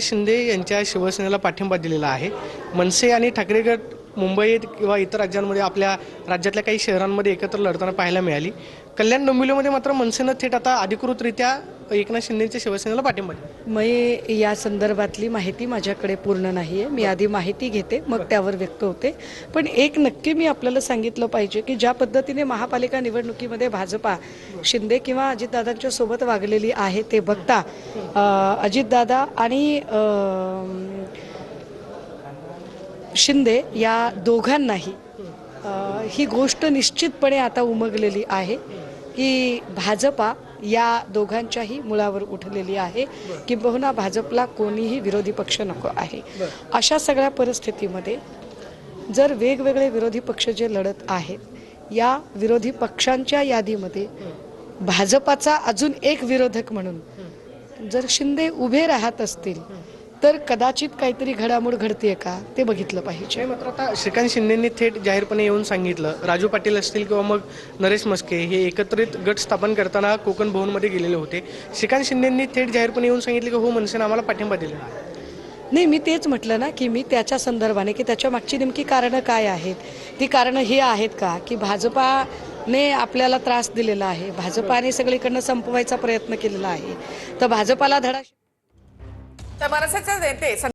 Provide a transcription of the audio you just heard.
शिंदे यांच्या शिवसेनेला पाठिंबा दिलेला आहे। मनसे आणि ठाकरे गट मुंबईत किंवा इतर राज्यांमध्ये आपल्या राज्यातल्या काही शहरांमध्ये एकत्र लढताना पाहायला मिळाली। कल्याण डोंबिवलीमध्ये मात्र मनसेनं थेट आता अधिकृतरित्या एकनाथ शिंदेच्या शिवसेनेला पाठिंबा दिला। मी या संदर्भातली माहिती माझ्याकडे पूर्ण नाही आहे। मी आधी माहिती घेते मग त्यावर व्यक्त होते। पण एक नक्की मी आपल्याला सांगितलं पाहिजे की ज्या पद्धतीने महापालिका निवडणुकीमध्ये भाजपा शिंदे किंवा अजितदादांच्या सोबत वागलेली आहे ते बघता अजितदादा आणि शिंदे या दोघांनाही ही गोष्ट निश्चितपणे आता उमगलेली आहे की भाजपा या दोघांच्याही मुळावर उठलेली आहे की बहुना भाजपला कोणीही विरोधी पक्ष नको आहे। अशा सगळ्या परिस्थितीमध्ये जर वेगवेगळे विरोधी पक्ष जे लढत आहेत या विरोधी पक्षांच्या यादीमध्ये भाजपाचा अजून एक विरोधक म्हणून जर शिंदे उभे राहत असतील तर कदाचित काहीतरी घडामोड घडते का ते बघितलं पाहिजे। मात्र आता श्रीकांत शिंदेंनी थेट जाहीरपणे येऊन सांगितलं, राजू पाटील असतील किंवा मग नरेश मस्के हे एकत्रित गट स्थापन करताना कोकण भवनमध्ये गेलेले होते। श्रीकांत शिंदेंनी थेट जाहीरपणे येऊन सांगितले की हो मनसेने आम्हाला पाठिंबा दिला नाही। मी तेच म्हटलं ना की मी त्याच्या संदर्भाने की त्याच्या मागची नेमकी कारणं काय आहेत, ती कारणं हे आहेत का की भाजपाने आपल्याला त्रास दिलेला आहे, भाजपाने सगळीकडनं संपवायचा प्रयत्न केलेला आहे, तर भाजपाला धडा तर मनसेचे नेते